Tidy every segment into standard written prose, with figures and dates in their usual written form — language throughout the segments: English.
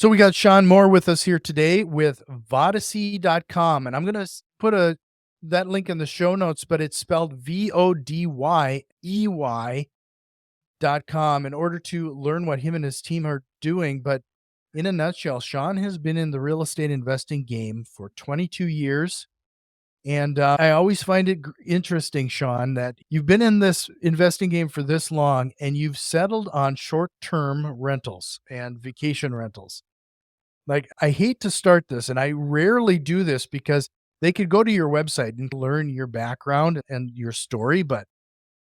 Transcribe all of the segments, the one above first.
So we got Shawn Moore with us here today with Vodyssey.com. And I'm going to put that link in the show notes, but it's spelled VODYEY.com in order to learn what him and his team are doing. But in a nutshell, Shawn has been in the real estate investing game for 22 years. And I always find it interesting, Shawn, that you've been in this investing game for this long and you've settled on short-term rentals and vacation rentals. Like, I hate to start this, and I rarely do this because they could go to your website and learn your background and your story. But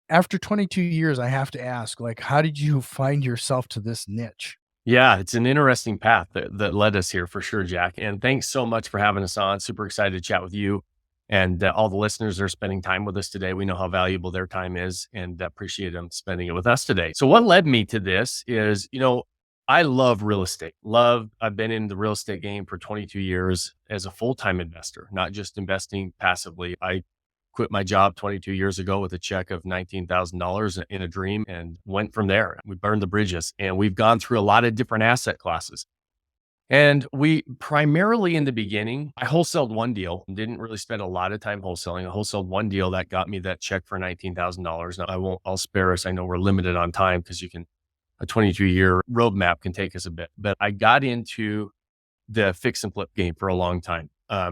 after 22 years, I have to ask, like, how did you find yourself to this niche? Yeah, it's an interesting path that led us here for sure, Jack. And thanks so much for having us on. Super excited to chat with you and all the listeners that are spending time with us today. We know how valuable their time is and appreciate them spending it with us today. So what led me to this is, I love real estate. I've been in the real estate game for 22 years as a full-time investor, not just investing passively. I quit my job 22 years ago with a check of $19,000 in a dream and went from there. We burned the bridges and we've gone through a lot of different asset classes. And we primarily in the beginning, I wholesaled one deal, didn't really spend a lot of time wholesaling. I wholesaled one deal that got me that check for $19,000. Now I'll spare us. I know we're limited on time because a 22-year roadmap can take us a bit, but I got into the fix and flip game for a long time.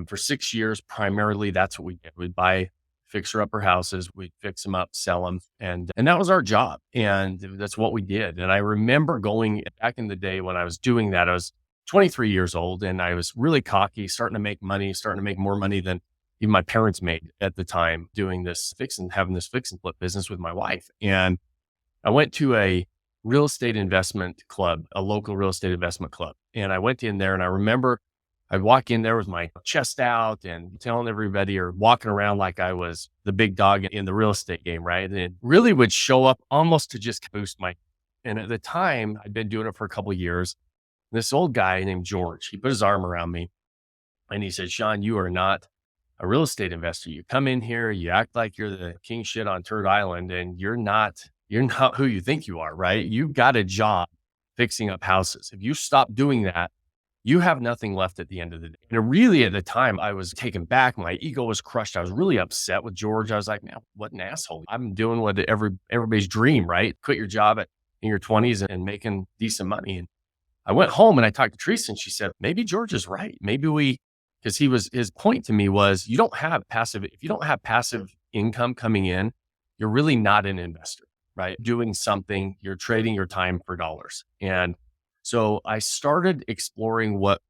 For 6 years, primarily that's what we did. We'd buy fixer-upper houses, we'd fix them up, sell them, and that was our job. And that's what we did. And I remember going back in the day when I was doing that, I was 23 years old and I was really cocky, starting to make more money than even my parents made at the time doing having this fix and flip business with my wife. And I went to a real estate investment club, a local real estate investment club. And I went in there and I remember I'd walk in there with my chest out and telling everybody or walking around like I was the big dog in the real estate game, right? And it really would show up almost to just boost and at the time I'd been doing it for a couple of years. This old guy named George, he put his arm around me and he said, "Shawn, you are not a real estate investor. You come in here, you act like you're the king shit on Turd Island and you're not who you think you are, right? You've got a job fixing up houses. If you stop doing that, you have nothing left at the end of the day." And really at the time I was taken back. My ego was crushed. I was really upset with George. I was like, man, what an asshole. I'm doing what everybody's dream, right? Quit your job in your 20s and making decent money. And I went home and I talked to Teresa and she said, maybe George is right. Because his point to me was, if you don't have passive income coming in, you're really not an investor, right? Doing something, you're trading your time for dollars. And so I started exploring what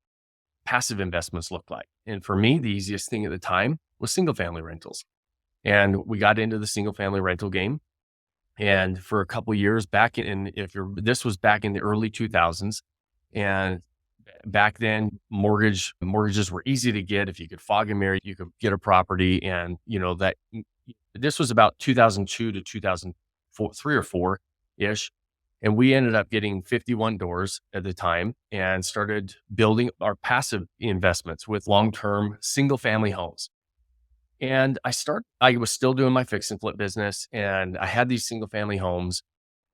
passive investments look like. And for me, the easiest thing at the time was single family rentals. And we got into the single family rental game. And for a couple of years this was back in the early 2000s. And back then mortgages were easy to get. If you could fog and marry, you could get a property. And this was about 2002 to 2003 or 4-ish. And we ended up getting 51 doors at the time and started building our passive investments with long-term single family homes. And I was still doing my fix and flip business and I had these single family homes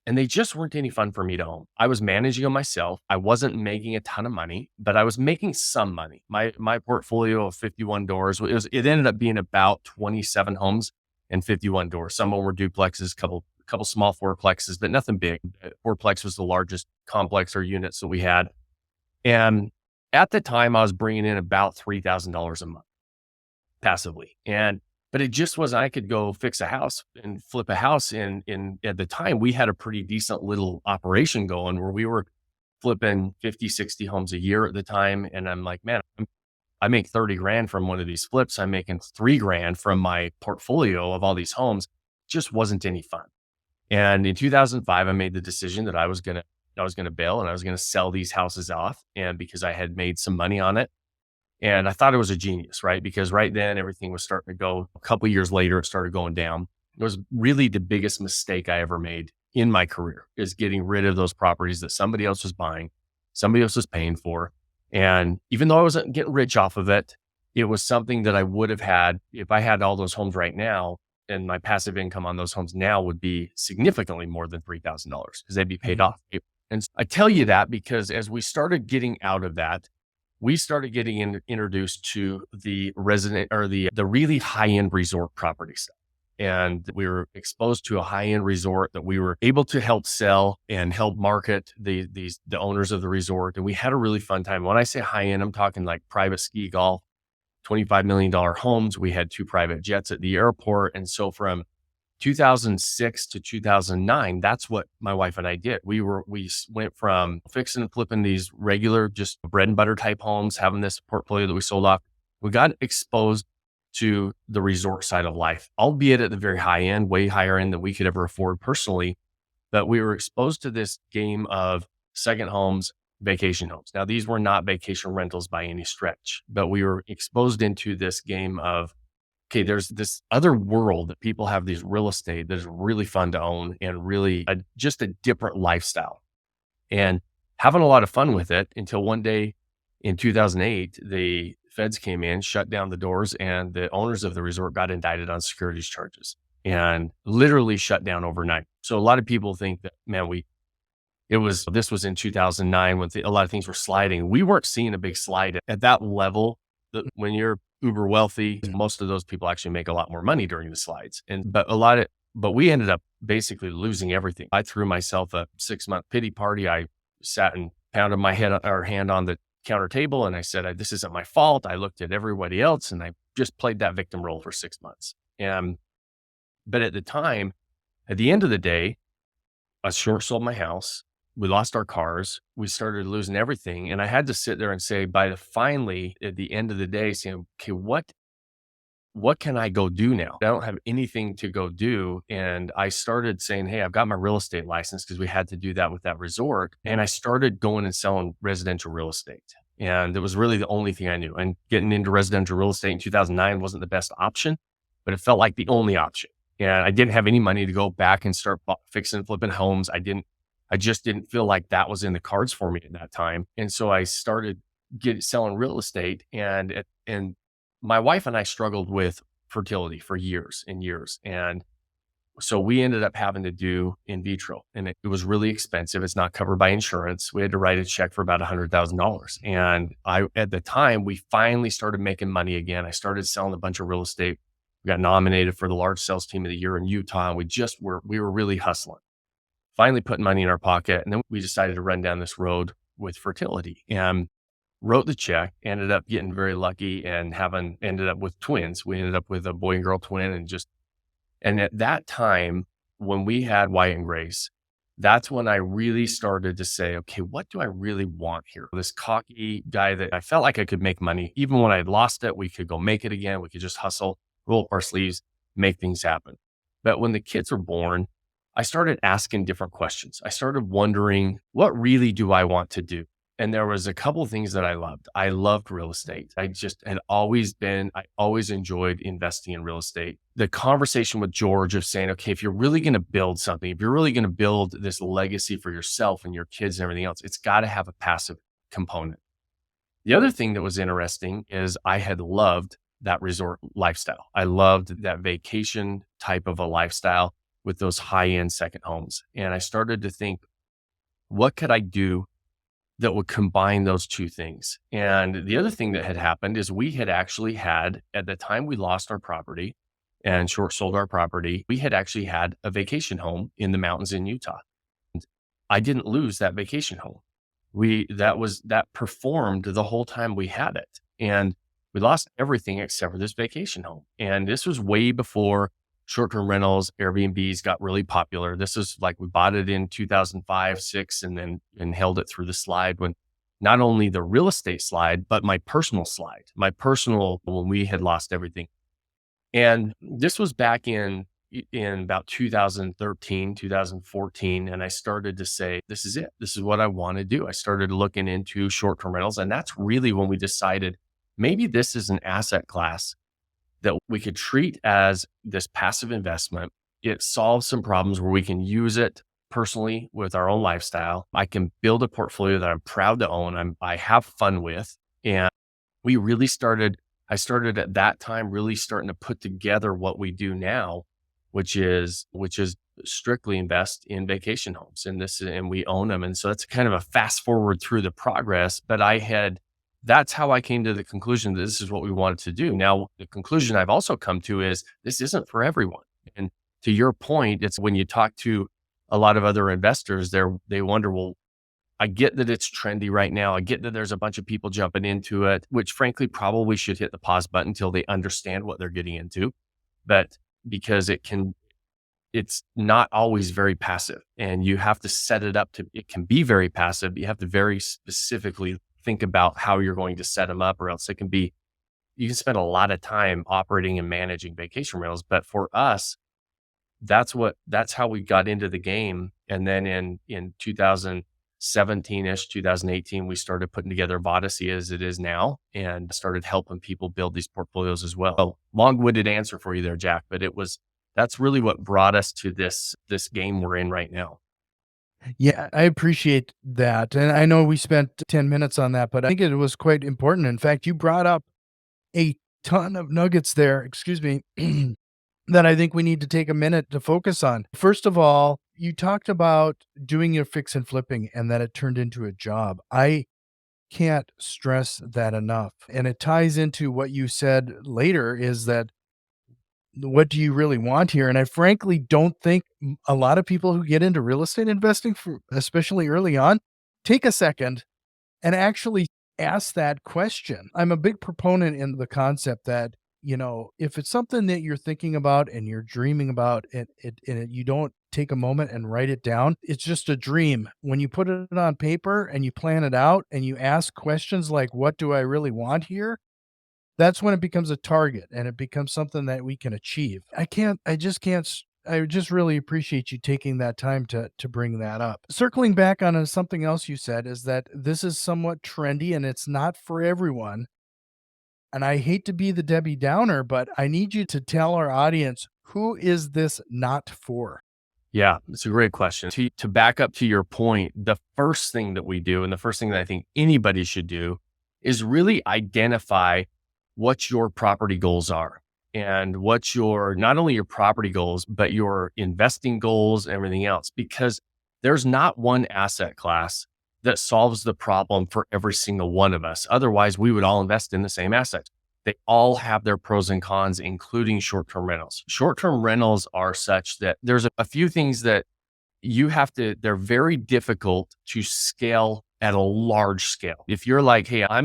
and they just weren't any fun for me to own. I was managing them myself. I wasn't making a ton of money, but I was making some money. My portfolio of 51 doors, it ended up being about 27 homes and 51 doors. Some of them were duplexes, couple small fourplexes, but nothing big. Fourplex was the largest complex or units that we had. And at the time I was bringing in about $3,000 a month passively. But it just wasn't, I could go fix a house and flip a house. And at the time we had a pretty decent little operation going where we were flipping 50, 60 homes a year at the time. And I'm like, man, I make 30 grand from one of these flips. I'm making 3 grand from my portfolio of all these homes. Just wasn't any fun. And in 2005, I made the decision that I was going to bail and I was going to sell these houses off. And because I had made some money on it. And I thought it was a genius, right? Because right then everything was starting to go. A couple of years later, it started going down. It was really the biggest mistake I ever made in my career, is getting rid of those properties that somebody else was buying, somebody else was paying for. And even though I wasn't getting rich off of it, it was something that I would have had if I had all those homes right now. And my passive income on those homes now would be significantly more than $3,000 because they'd be paid off. And I tell you that because as we started getting out of that, we started getting introduced to the resident or the really high end resort properties. And we were exposed to a high end resort that we were able to help sell and help market the owners of the resort. And we had a really fun time. When I say high end, I'm talking like private ski golf, $25 million homes. We had 2 private jets at the airport. And so from 2006 to 2009, that's what my wife and I did. We went from fixing and flipping these regular, just bread and butter type homes, having this portfolio that we sold off. We got exposed to the resort side of life, albeit at the very high end, way higher end than we could ever afford personally. But we were exposed to this game of second homes, vacation homes. Now, these were not vacation rentals by any stretch, but we were exposed into this game of, okay, there's this other world that people have these real estate that is really fun to own and really just a different lifestyle, and having a lot of fun with it until one day in 2008, the feds came in, shut down the doors, and the owners of the resort got indicted on securities charges and literally shut down overnight. So a lot of people think that, man, this was in 2009 when a lot of things were sliding. We weren't seeing a big slide at that level. When you're uber wealthy, most of those people actually make a lot more money during the slides. But we ended up basically losing everything. I threw myself a 6-month pity party. I sat and pounded my hand on the counter table. And I said, this isn't my fault. I looked at everybody else and I just played that victim role for 6 months. But at the time, at the end of the day, I short sold my house. We lost our cars. We started losing everything. And I had to sit there and say, finally, at the end of the day, saying, okay, what can I go do now? I don't have anything to go do. And I started saying, hey, I've got my real estate license because we had to do that with that resort. And I started going and selling residential real estate. And it was really the only thing I knew. And getting into residential real estate in 2009 wasn't the best option, but it felt like the only option. And I didn't have any money to go back and start fixing and flipping homes. I just didn't feel like that was in the cards for me at that time. And so I started selling real estate, and my wife and I struggled with fertility for years and years. And so we ended up having to do in vitro, and it was really expensive. It's not covered by insurance. We had to write a check for about $100,000. And at the time, we finally started making money again. I started selling a bunch of real estate. We got nominated for the large sales team of the year in Utah. And we were really hustling, finally putting money in our pocket. And then we decided to run down this road with fertility and wrote the check, ended up getting very lucky and ended up with twins. We ended up with a boy and girl twin. And at that time, when we had Wyatt and Grace, that's when I really started to say, okay, what do I really want here? This cocky guy that I felt like I could make money. Even when I had lost it, we could go make it again. We could just hustle, roll up our sleeves, make things happen. But when the kids were born, I started asking different questions. I started wondering, what really do I want to do? And there was a couple of things that I loved. I loved real estate. I always enjoyed investing in real estate. The conversation with George of saying, okay, if you're really going to build something, if you're really going to build this legacy for yourself and your kids and everything else, it's got to have a passive component. The other thing that was interesting is I had loved that resort lifestyle. I loved that vacation type of a lifestyle with those high-end second homes. And I started to think, what could I do that would combine those two things? And the other thing that had happened is we had actually had, at the time we lost our property and short sold our property, we had actually had a vacation home in the mountains in Utah. And I didn't lose that vacation home. That performed the whole time we had it. And we lost everything except for this vacation home. And this was way before short-term rentals, Airbnbs got really popular. This is like, we bought it in 2005, 6, and held it through the slide, when not only the real estate slide, but my personal slide, when we had lost everything. And this was back in about 2013, 2014. And I started to say, this is it. This is what I want to do. I started looking into short-term rentals. And that's really when we decided maybe this is an asset class that we could treat as this passive investment. It solves some problems where we can use it personally with our own lifestyle. I can build a portfolio that I'm proud to own. I have fun with. And I started at that time really starting to put together what we do now, which is strictly invest in vacation homes and we own them. And so that's kind of a fast forward through the progress. But that's how I came to the conclusion that this is what we wanted to do. Now, the conclusion I've also come to is this isn't for everyone. And to your point, it's when you talk to a lot of other investors, they wonder, well, I get that it's trendy right now. I get that there's a bunch of people jumping into it, which frankly probably should hit the pause button until they understand what they're getting into. But because it's not always very passive, and you have to set it up it can be very passive. You have to very specifically think about how you're going to set them up, or else you can spend a lot of time operating and managing vacation rentals. But for us, that's how we got into the game. And then in 2017-ish, 2018, we started putting together Vodyssey as it is now and started helping people build these portfolios as well. So, long-winded answer for you there, Jack, but that's really what brought us to this game we're in right now. Yeah, I appreciate that. And I know we spent 10 minutes on that, but I think it was quite important. In fact, you brought up a ton of nuggets there, excuse me, that I think we need to take a minute to focus on. First of all, you talked about doing your fix and flipping and that it turned into a job. I can't stress that enough. And it ties into what you said later, is that what do you really want here? And I frankly don't think a lot of people who get into real estate investing, especially early on, take a second and actually ask that question. I'm a big proponent in the concept that, if it's something that you're thinking about and you're dreaming about, and you don't take a moment and write it down, it's just a dream. When you put it on paper and you plan it out and you ask questions like, what do I really want here? That's when it becomes a target and it becomes something that we can achieve. I just really appreciate you taking that time to bring that up. Circling back on something else you said is that this is somewhat trendy and it's not for everyone. And I hate to be the Debbie Downer, but I need you to tell our audience, who is this not for? Yeah, it's a great question. To back up to your point, the first thing that we do, and the first thing that I think anybody should do, is really identify what your property goals are and what not only your property goals, but your investing goals and everything else, because there's not one asset class that solves the problem for every single one of us. Otherwise, we would all invest in the same assets. They all have their pros and cons, including short-term rentals. Short-term rentals are such that there's a few things that they're very difficult to scale at a large scale. If you're like, hey, I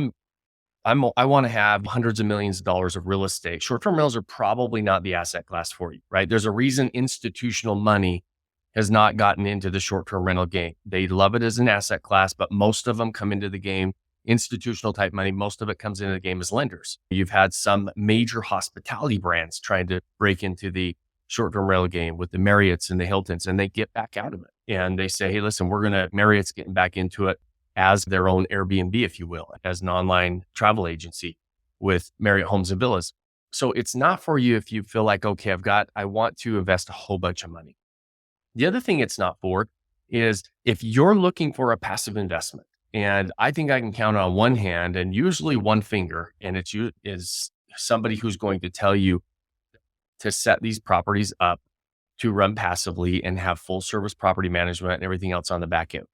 want to have hundreds of millions of dollars of real estate, short-term rentals are probably not the asset class for you, right? There's a reason institutional money has not gotten into the short-term rental game. They love it as an asset class, but most of them come into the game, institutional type money, most of it comes into the game as lenders. You've had some major hospitality brands trying to break into the short-term rental game with the Marriotts and the Hiltons, and they get back out of it. And they say, hey, listen, Marriott's getting back into it as their own Airbnb, if you will, as an online travel agency with Marriott Homes and Villas. So it's not for you if you feel like, okay, I want to invest a whole bunch of money. The other thing it's not for is if you're looking for a passive investment, and I think I can count on one hand and usually one finger, and is somebody who's going to tell you to set these properties up to run passively and have full service property management and everything else on the back end.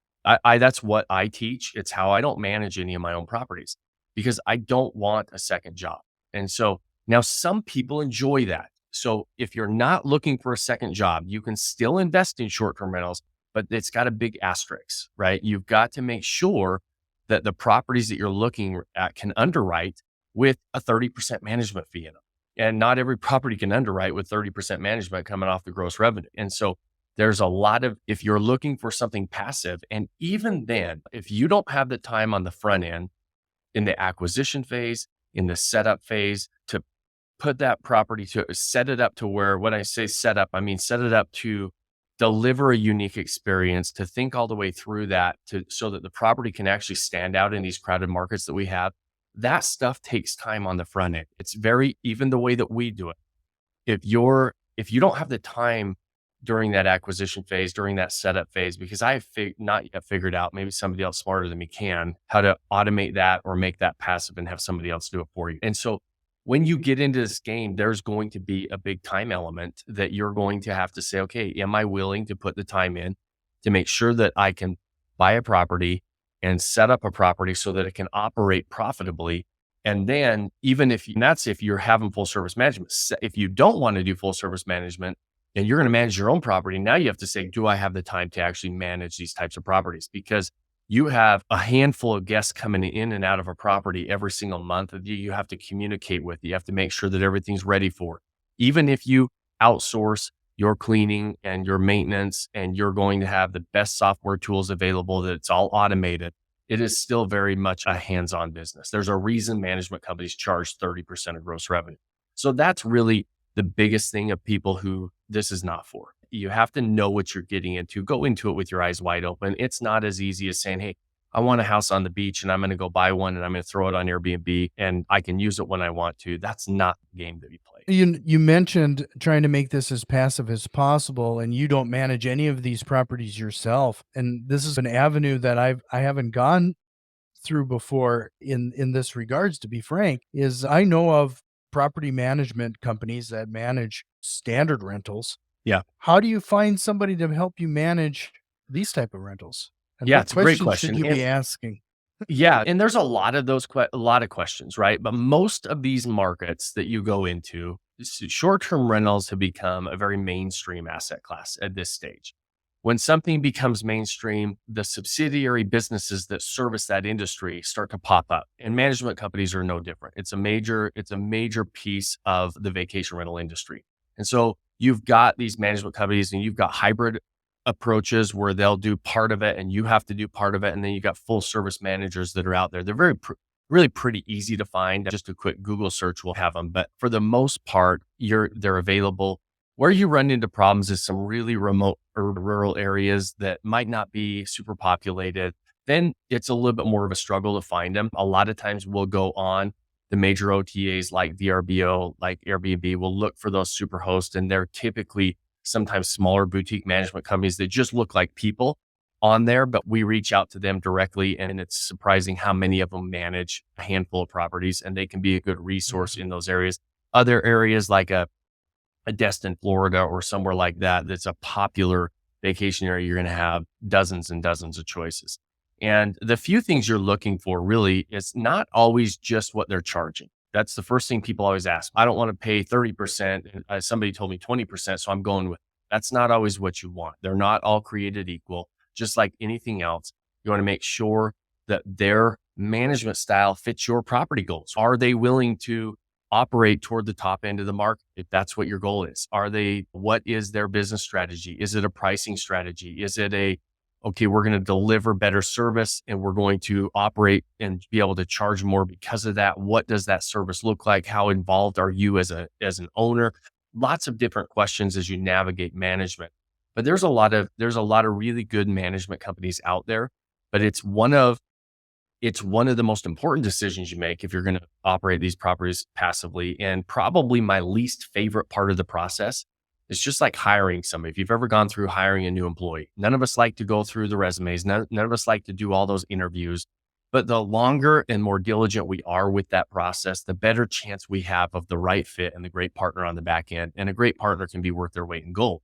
That's what I teach. It's how I don't manage any of my own properties because I don't want a second job. And so now some people enjoy that. So if you're not looking for a second job, you can still invest in short-term rentals, but it's got a big asterisk, right? You've got to make sure that the properties that you're looking at can underwrite with a 30% management fee in them. And not every property can underwrite with 30% management coming off the gross revenue. And so there's a lot if you're looking for something passive, and even then, if you don't have the time on the front end, in the acquisition phase, in the setup phase, to put that property to set it up to where, when I say set up, I mean set it up to deliver a unique experience, to think all the way through that so that the property can actually stand out in these crowded markets that we have. That stuff takes time on the front end. It's even the way that we do it. If you don't have the time during that acquisition phase, during that setup phase, because I have not yet figured out, maybe somebody else smarter than me can, how to automate that or make that passive and have somebody else do it for you. And so when you get into this game, there's going to be a big time element that you're going to have to say, okay, am I willing to put the time in to make sure that I can buy a property and set up a property so that it can operate profitably? And then even if and that's if you're having full service management. If you don't want to do full service management and you're going to manage your own property, now you have to say, do I have the time to actually manage these types of properties? Because you have a handful of guests coming in and out of a property every single month that you have to communicate with. You have to make sure that everything's ready for. Even if you outsource your cleaning and your maintenance and you're going to have the best software tools available, that it's all automated, it is still very much a hands-on business. There's a reason management companies charge 30% of gross revenue. So that's really the biggest thing of people who this is not for. You have to know what you're getting into. Go into it with your eyes wide open. It's not as easy as saying, hey, I want a house on the beach and I'm going to go buy one and I'm going to throw it on Airbnb and I can use it when I want to. That's not the game that we play. You mentioned trying to make this as passive as possible, and you don't manage any of these properties yourself. And this is an avenue that I haven't gone through before in this regards, to be frank, is I know of property management companies that manage standard rentals. Yeah. How do you find somebody to help you manage these type of rentals? And Yeah, what it's a great questions question. should you be asking? Yeah, and there's a lot of those a lot of questions, right? But most of these markets that you go into, short-term rentals have become a very mainstream asset class at this stage. When something becomes mainstream, the subsidiary businesses that service that industry start to pop up, and management companies are no different. It's a major piece of the vacation rental industry. And so you've got these management companies and you've got hybrid approaches where they'll do part of it and you have to do part of it. And then you got full service managers that are out there. They're really pretty easy to find. Just a quick Google search will have them. But for the most part, they're available. Where you run into problems is some really remote or rural areas that might not be super populated. Then it's a little bit more of a struggle to find them. A lot of times we'll go on the major OTAs like VRBO, like Airbnb, will look for those super hosts, and they're typically sometimes smaller boutique management companies that just look like people on there, but we reach out to them directly. And it's surprising how many of them manage a handful of properties, and they can be a good resource in those areas. Other areas like a Destin, Florida, or somewhere like that, that's a popular vacation area, you're going to have dozens and dozens of choices. And the few things you're looking for really is not always just what they're charging. That's the first thing people always ask. I don't want to pay 30%. And somebody told me 20%, so I'm going with. That's not always what you want. They're not all created equal. Just like anything else, you want to make sure that their management style fits your property goals. Are they willing to operate toward the top end of the market if that's what your goal is? What is their business strategy? Is it a pricing strategy? Is it okay, we're going to deliver better service and we're going to operate and be able to charge more because of that? What does that service look like? How involved are you as an owner? Lots of different questions as you navigate management. But there's a lot of really good management companies out there, but it's one of the most important decisions you make if you're going to operate these properties passively. And probably my least favorite part of the process is just like hiring somebody. If you've ever gone through hiring a new employee, none of us like to go through the resumes. None of us like to do all those interviews. But the longer and more diligent we are with that process, the better chance we have of the right fit and the great partner on the back end. And a great partner can be worth their weight in gold.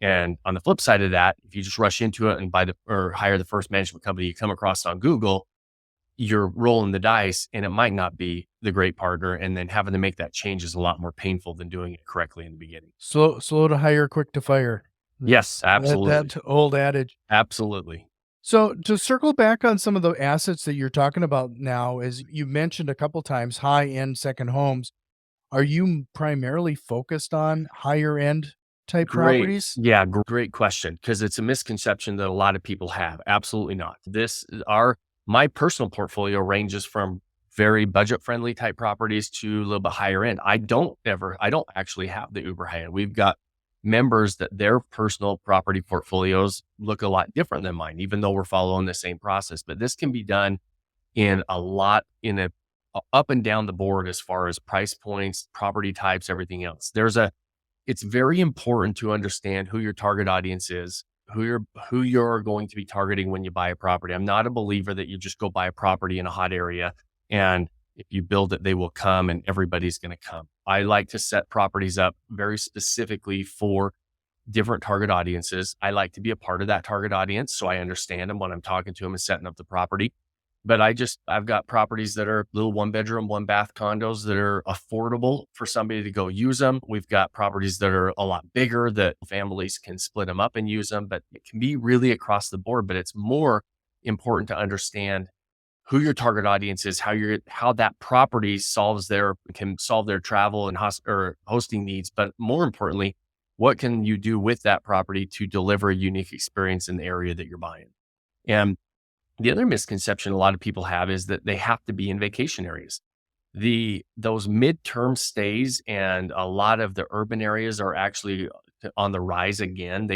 And on the flip side of that, if you just rush into it and hire the first management company you come across on Google, you're rolling the dice and it might not be the great partner. And then having to make that change is a lot more painful than doing it correctly in the beginning. Slow to hire, quick to fire. Yes, absolutely. That old adage. Absolutely. So to circle back on some of the assets that you're talking about now, as you mentioned a couple times, high-end second homes, are you primarily focused on higher end type properties? Yeah, great question. Because it's a misconception that a lot of people have. Absolutely not. My personal portfolio ranges from very budget friendly type properties to a little bit higher end. I don't actually have the uber high end. We've got members that their personal property portfolios look a lot different than mine, even though we're following the same process. But this can be done up and down the board as far as price points, property types, everything else. It's very important to understand who your target audience is, who you're going to be targeting when you buy a property. I'm not a believer that you just go buy a property in a hot area and If you build it, they will come and everybody's going to come. I like to set properties up very specifically for different target audiences. I like to be a part of that target audience so I understand them when I'm talking to them and setting up the property. But I've got properties that are little 1 bedroom, 1 bath condos that are affordable for somebody to go use them. We've got properties that are a lot bigger that families can split them up and use them, but it can be really across the board. But it's more important to understand who your target audience is, how that property can solve their travel and or hosting needs, but more importantly, what can you do with that property to deliver a unique experience in the area that you're buying? And the other misconception a lot of people have is that they have to be in vacation areas. Those midterm stays and a lot of the urban areas are actually on the rise again.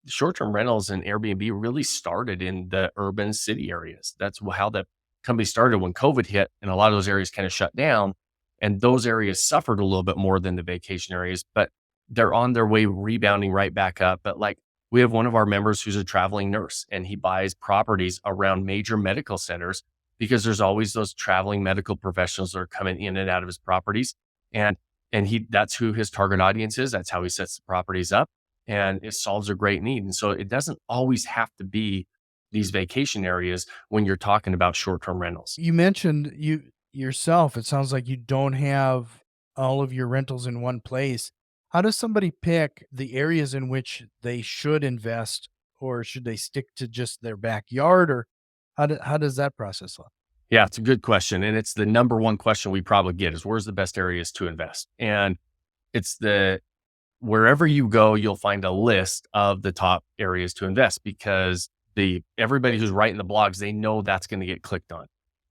Short-term rentals and Airbnb really started in the urban city areas. That's how the company started when COVID hit and a lot of those areas kind of shut down. And those areas suffered a little bit more than the vacation areas, but they're on their way rebounding right back up. But like we have one of our members who's a traveling nurse and he buys properties around major medical centers because there's always those traveling medical professionals that are coming in and out of his properties. And that's who his target audience is. That's how he sets the properties up. And it solves a great need. And so it doesn't always have to be these vacation areas when you're talking about short-term rentals. You mentioned yourself, it sounds like you don't have all of your rentals in one place. How does somebody pick the areas in which they should invest, or should they stick to just their backyard, or how does that process look? Yeah, it's a good question. And it's the number one question we probably get is where's the best areas to invest? And it's wherever you go, you'll find a list of the top areas to invest because everybody who's writing the blogs, they know that's going to get clicked on.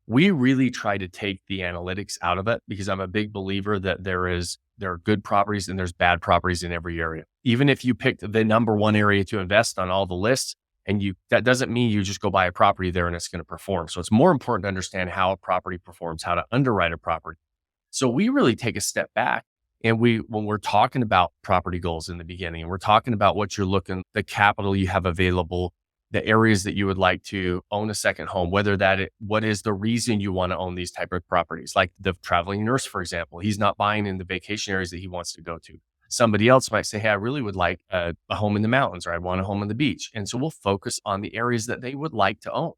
We really try to take the analytics out of it because I'm a big believer that there are good properties and there's bad properties in every area. Even if you picked the number one area to invest on all the lists, that doesn't mean you just go buy a property there and it's going to perform. So it's more important to understand how a property performs, how to underwrite a property. So we really take a step back. And when we're talking about property goals in the beginning, and we're talking about the capital you have available, the areas that you would like to own a second home, what is the reason you want to own these type of properties? Like the traveling nurse, for example, he's not buying in the vacation areas that he wants to go to. Somebody else might say, hey, I really would like a home in the mountains, or I want a home on the beach. And so we'll focus on the areas that they would like to own.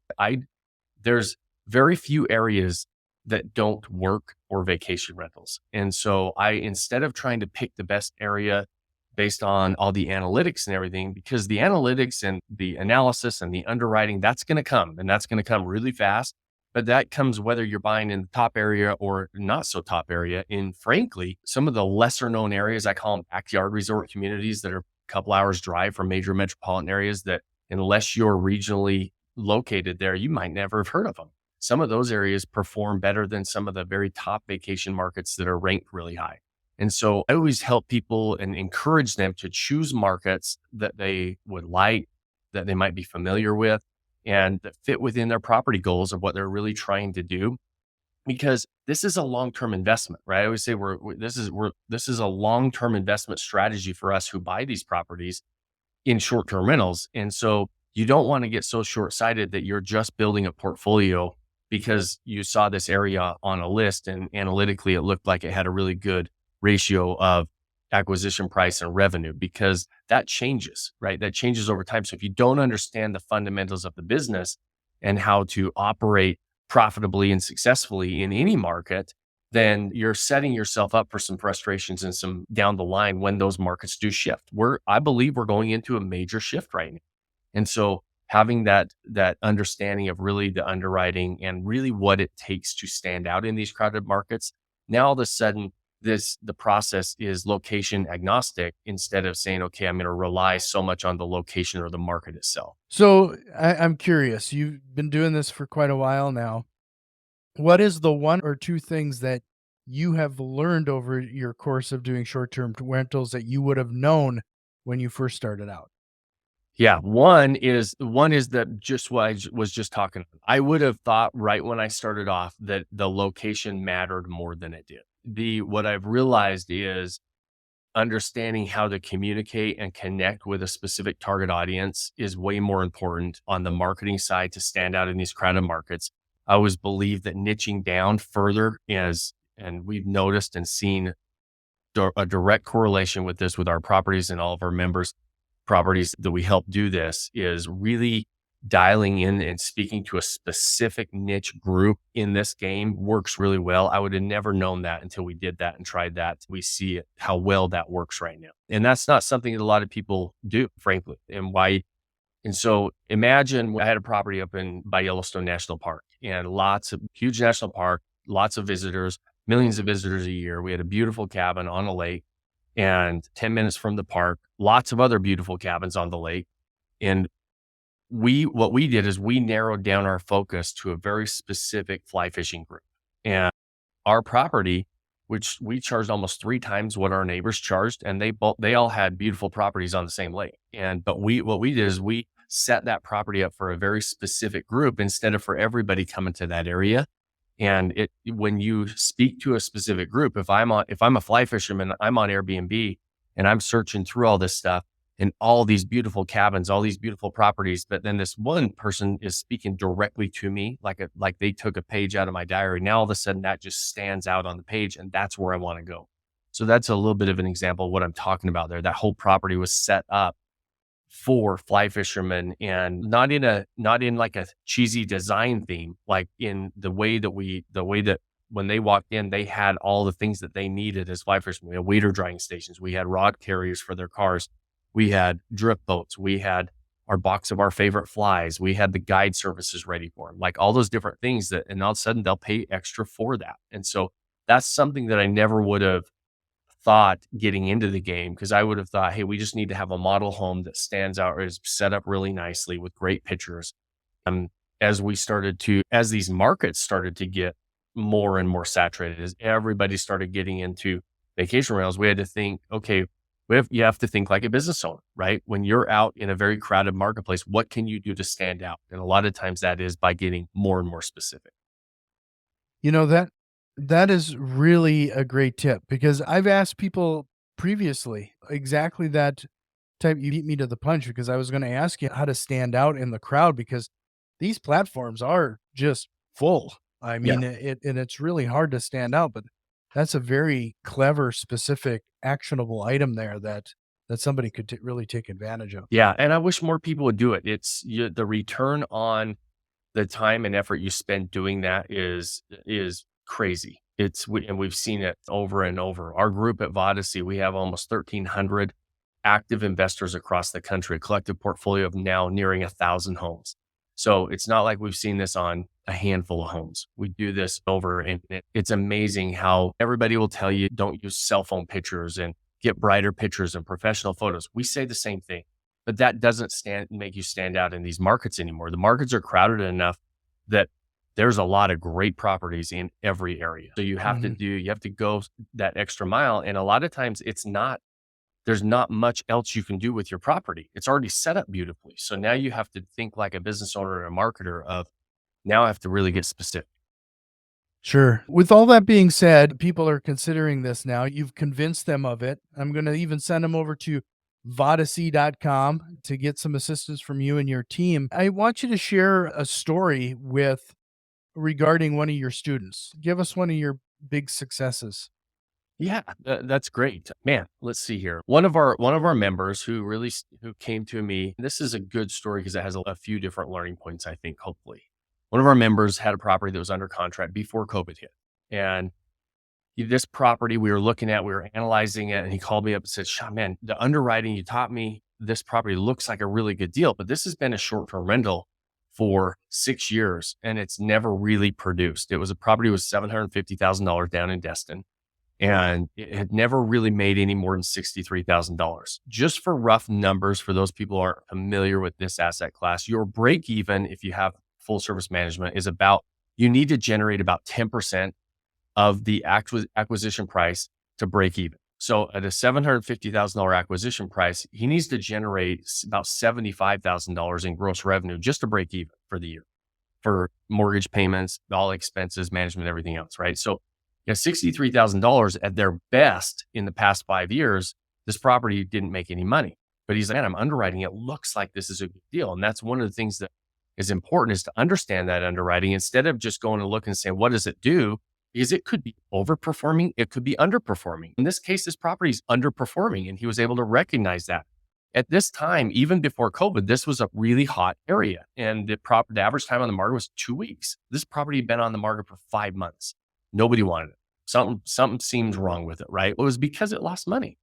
There's very few areas that don't work for vacation rentals. And so instead of trying to pick the best area based on all the analytics and everything, because the analytics and the analysis and the underwriting, that's going to come and that's going to come really fast. But that comes whether you're buying in the top area or not so top area. And frankly, some of the lesser known areas, I call them backyard resort communities that are a couple hours drive from major metropolitan areas that unless you're regionally located there, you might never have heard of them. Some of those areas perform better than some of the very top vacation markets that are ranked really high. And so I always help people and encourage them to choose markets that they would like, that they might be familiar with, and that fit within their property goals of what they're really trying to do. Because this is a long-term investment, right? I always say this is a long-term investment strategy for us who buy these properties in short-term rentals. And so you don't want to get so short-sighted that you're just building a portfolio because you saw this area on a list and analytically it looked like it had a really good ratio of acquisition price and revenue, because that changes, right? That changes over time. So if you don't understand the fundamentals of the business and how to operate profitably and successfully in any market, then you're setting yourself up for some frustrations and some down the line when those markets do shift. I believe we're going into a major shift right now. And so having that understanding of really the underwriting and really what it takes to stand out in these crowded markets, now all of a sudden the process is location agnostic instead of saying, okay, I'm going to rely so much on the location or the market itself. So I'm curious, you've been doing this for quite a while now. What is the one or two things that you have learned over your course of doing short-term rentals that you would have known when you first started out? Yeah, one is that just what I was just talking about. I would have thought right when I started off that the location mattered more than it did. What I've realized is understanding how to communicate and connect with a specific target audience is way more important on the marketing side to stand out in these crowded markets. I always believe that niching down further and we've noticed and seen a direct correlation with this with our properties and all of our members' properties that we help do this is really dialing in and speaking to a specific niche group in this game works really well. I would have never known that until we did that and tried that. We see it, how well that works right now. And that's not something that a lot of people do, frankly, and why. And so imagine I had a property up by Yellowstone National Park and lots of huge national park, lots of visitors, millions of visitors a year. We had a beautiful cabin on a lake and 10 minutes from the park, lots of other beautiful cabins on the lake. And what we did is we narrowed down our focus to a very specific fly fishing group. And our property, which we charged almost 3 times what our neighbors charged, and they all had beautiful properties on the same lake. But what we did is we set that property up for a very specific group instead of for everybody coming to that area. And when you speak to a specific group, if I'm a fly fisherman, I'm on Airbnb and I'm searching through all this stuff and all these beautiful cabins, all these beautiful properties, but then this one person is speaking directly to me, like they took a page out of my diary. Now all of a sudden that just stands out on the page, and that's where I want to go. So that's a little bit of an example of what I'm talking about there. That whole property was set up for fly fishermen, and not in like a cheesy design theme, like in the way that when they walked in, they had all the things that they needed as fly fishermen. We had wader drying stations, we had rod carriers for their cars, we had drift boats, we had our box of our favorite flies, we had the guide services ready for them, like all those different things and all of a sudden they'll pay extra for that. And so that's something that I never would have thought getting into the game, because I would have thought, hey, we just need to have a model home that stands out or is set up really nicely with great pictures. As these markets started to get more and more saturated, as everybody started getting into vacation rentals, we had to think, okay, you have to think like a business owner, right? When you're out in a very crowded marketplace, what can you do to stand out? And a lot of times that is by getting more and more specific. That is really a great tip, because I've asked people previously exactly that type. You beat me to the punch, because I was going to ask you how to stand out in the crowd, because these platforms are just full. I Yeah. mean, it's really hard to stand out, but that's a very clever, specific, actionable item there that somebody could really take advantage of. Yeah. And I wish more people would do it. The return on the time and effort you spend doing that is crazy. And we've seen it over and over. Our group at Vodyssey, we have almost 1,300 active investors across the country, a collective portfolio of now nearing 1,000 homes. So it's not like we've seen this on a handful of homes. We do this over, and it's amazing how everybody will tell you, don't use cell phone pictures and get brighter pictures and professional photos. We say the same thing, but that doesn't make you stand out in these markets anymore. The markets are crowded enough that there's a lot of great properties in every area. So you have to go that extra mile. And a lot of times there's not much else you can do with your property. It's already set up beautifully. So now you have to think like a business owner and a marketer of, now I have to really get specific. Sure. With all that being said, people are considering this now. You've convinced them of it. I'm going to even send them over to Vodyssey.com to get some assistance from you and your team. I want you to share a story regarding one of your students. Give us one of your big successes. Yeah, that's great, man. Let's see here. One of our members who came to me. This is a good story because it has a few different learning points, I think. Hopefully, one of our members had a property that was under contract before COVID hit, and this property we were looking at, we were analyzing it, and he called me up and said, "Shawn, man, the underwriting you taught me, this property looks like a really good deal, but this has been a short-term rental for 6 years, and it's never really produced. It was a property with $750,000 down in Destin, and it had never really made any more than $63,000. Just for rough numbers, for those people who aren't familiar with this asset class, your break even, if you have full service management, is you need to generate about 10% of the acquisition price to break even. So at a $750,000 acquisition price, he needs to generate about $75,000 in gross revenue just to break even for the year, for mortgage payments, all expenses, management, everything else, right? So $63,000 at their best in the past 5 years, this property didn't make any money. But he's like, man, I'm underwriting. It looks like this is a good deal. And that's one of the things that is important, is to understand that underwriting instead of just going to look and saying, what does it do? Because it could be overperforming, it could be underperforming. In this case, this property is underperforming, and he was able to recognize that. At this time, even before COVID, this was a really hot area, and the average time on the market was 2 weeks. This property had been on the market for 5 months. Nobody wanted it. Something seems wrong with it, right? Well, it was because it lost money.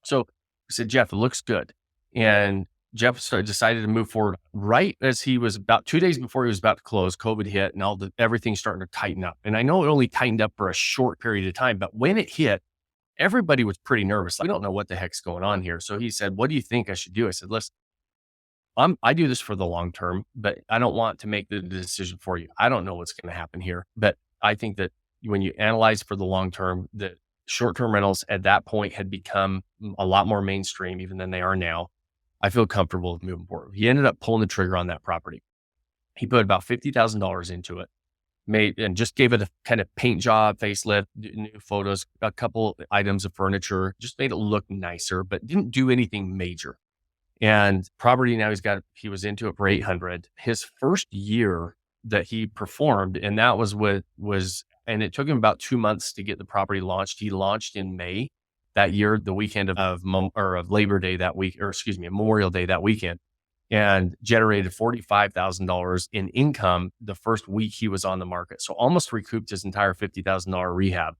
So I said, Jeff, it looks good. And Jeff decided to move forward right as he was about 2 days before he was about to close. COVID hit and everything's starting to tighten up. And I know it only tightened up for a short period of time, but when it hit, everybody was pretty nervous. I don't know what the heck's going on here. So he said, what do you think I should do? I said, listen, I do this for the long term, but I don't want to make the decision for you. I don't know what's going to happen here, but I think that when you analyze for the long term, the short-term rentals at that point had become a lot more mainstream even than they are now. I feel comfortable with moving forward. He ended up pulling the trigger on that property. He put about $50,000 into it, and just gave it a kind of paint job, facelift, new photos, a couple items of furniture, just made it look nicer, but didn't do anything major. And property now he was into it for 800. His first year that he performed, and that and it took him about 2 months to get the property launched. He launched in May that year, the weekend of Labor Day that week, Memorial Day that weekend, and generated $45,000 in income the first week he was on the market. So almost recouped his entire $50,000 rehab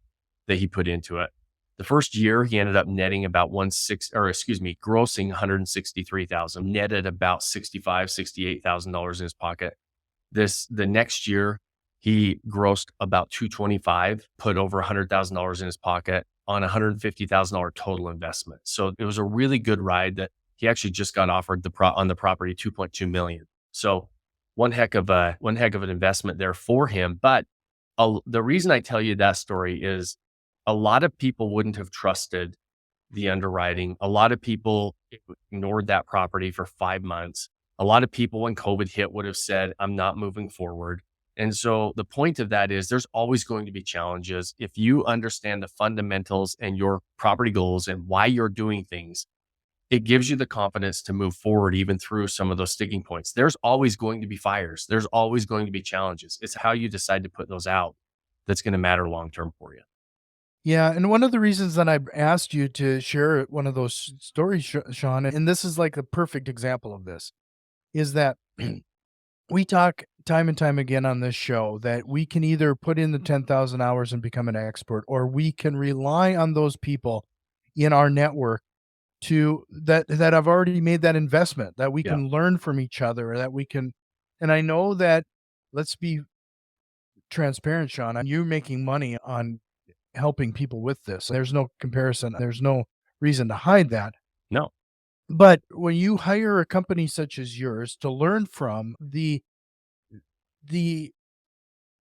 that he put into it. The first year he ended up netting about grossing 163,000, netted about $68,000 in his pocket. The next year he grossed about 225, put over $100,000 in his pocket on $150,000 total investment. So it was a really good ride that he actually just got offered on the property $2.2 million. So one heck of an investment there for him. But the reason I tell you that story is a lot of people wouldn't have trusted the underwriting. A lot of people ignored that property for 5 months. A lot of people when COVID hit would have said, I'm not moving forward. And so the point of that is there's always going to be challenges. If you understand the fundamentals and your property goals and why you're doing things, it gives you the confidence to move forward even through some of those sticking points. There's always going to be fires. There's always going to be challenges. It's how you decide to put those out that's going to matter long-term for you. Yeah, and one of the reasons that I asked you to share one of those stories, Shawn, and this is like a perfect example of this, is that we talk time and time again on this show that we can either put in the 10,000 hours and become an expert, or we can rely on those people in our network that have already made that investment, that we can learn from each other, that we can. And I know that, let's be transparent, Shawn, you're making money on helping people with this. There's no comparison. There's no reason to hide that. No. But when you hire a company such as yours to learn from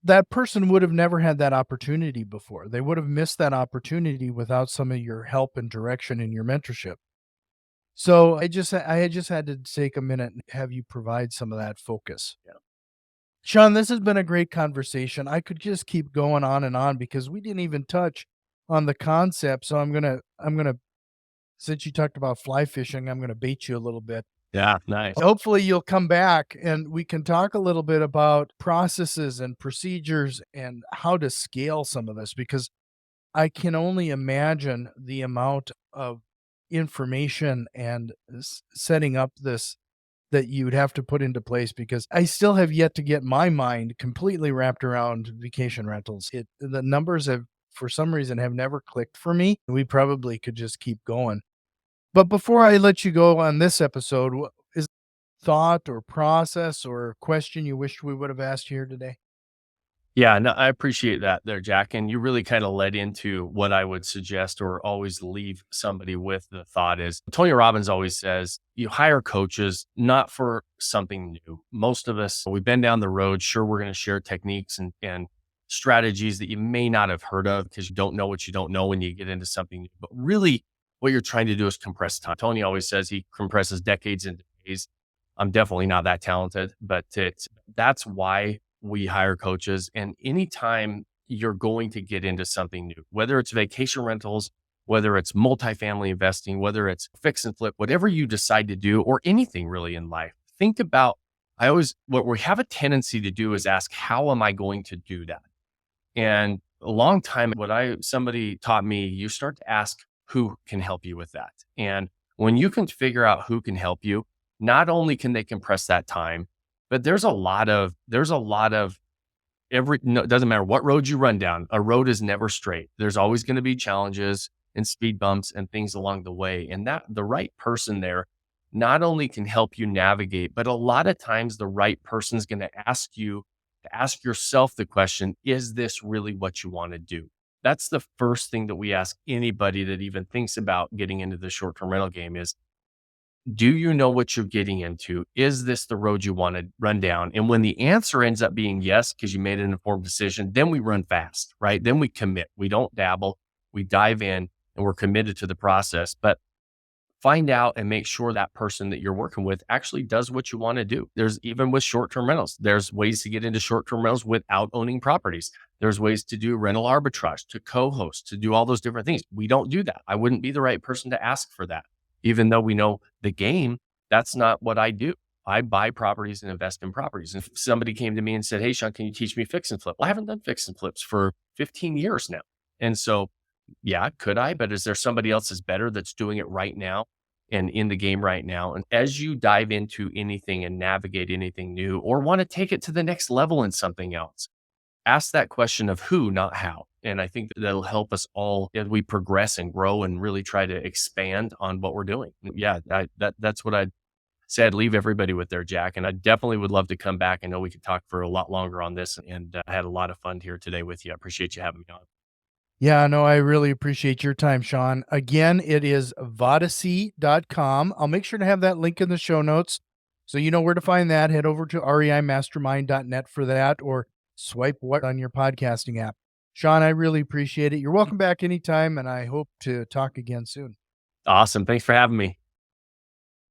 that person would have never had that opportunity before. They would have missed that opportunity without some of your help and direction and your mentorship. So I just had to take a minute and have you provide some of that focus. Yeah. Shawn, this has been a great conversation. I could just keep going on and on because we didn't even touch on the concept. So I'm gonna, since you talked about fly fishing, I'm gonna bait you a little bit. Yeah, nice. Hopefully you'll come back and we can talk a little bit about processes and procedures and how to scale some of this, because I can only imagine the amount of information and setting up this that you would have to put into place, because I still have yet to get my mind completely wrapped around vacation rentals. The numbers have, for some reason, have never clicked for me. We probably could just keep going. But before I let you go on this episode, is thought or process or question you wished we would have asked here today? Yeah, no, I appreciate that there, Jack. And you really kind of led into what I would suggest or always leave somebody with. The thought is Tony Robbins always says, you hire coaches not for something new. Most of us, we've been down the road. Sure, we're going to share techniques and strategies that you may not have heard of because you don't know what you don't know when you get into something new. But really, what you're trying to do is compress time. Tony always says he compresses decades into days. I'm definitely not that talented, but that's why we hire coaches. And anytime you're going to get into something new, whether it's vacation rentals, whether it's multifamily investing, whether it's fix and flip, whatever you decide to do, or anything really in life, think about what we have a tendency to do is ask, how am I going to do that? And a long time, somebody taught me, you start to ask who can help you with that. And when you can figure out who can help you, not only can they compress that time, but there's a lot of no, it doesn't matter what road you run down, a road is never straight. There's always going to be challenges and speed bumps and things along the way. And that the right person there not only can help you navigate, but a lot of times the right person's going to ask yourself the question, is this really what you want to do? That's the first thing that we ask anybody that even thinks about getting into the short-term rental game is, do you know what you're getting into? Is this the road you want to run down? And when the answer ends up being yes, because you made an informed decision, then we run fast, right? Then we commit. We don't dabble. We dive in and we're committed to the process. But find out and make sure that person that you're working with actually does what you want to do. There's even with short-term rentals, there's ways to get into short-term rentals without owning properties. There's ways to do rental arbitrage, to co-host, to do all those different things. We don't do that. I wouldn't be the right person to ask for that. Even though we know the game, that's not what I do. I buy properties and invest in properties. And if somebody came to me and said, hey, Shawn, can you teach me fix and flip? Well, I haven't done fix and flips for 15 years now. And so, yeah, could I? But is there somebody else that's better that's doing it right now and in the game right now? And as you dive into anything and navigate anything new or want to take it to the next level in something else, ask that question of who, not how. And I think that'll help us all as we progress and grow and really try to expand on what we're doing. Yeah, that's what I'd say. I'd leave everybody with there, Jack. And I definitely would love to come back. I know we could talk for a lot longer on this. And I had a lot of fun here today with you. I appreciate you having me on. Yeah, no, I really appreciate your time, Shawn. Again, it is Vodyssey.com. I'll make sure to have that link in the show notes. So you know where to find that. Head over to reimastermind.net for that, or swipe what on your podcasting app. Shawn, I really appreciate it. You're welcome back anytime, and I hope to talk again soon. Awesome. Thanks for having me.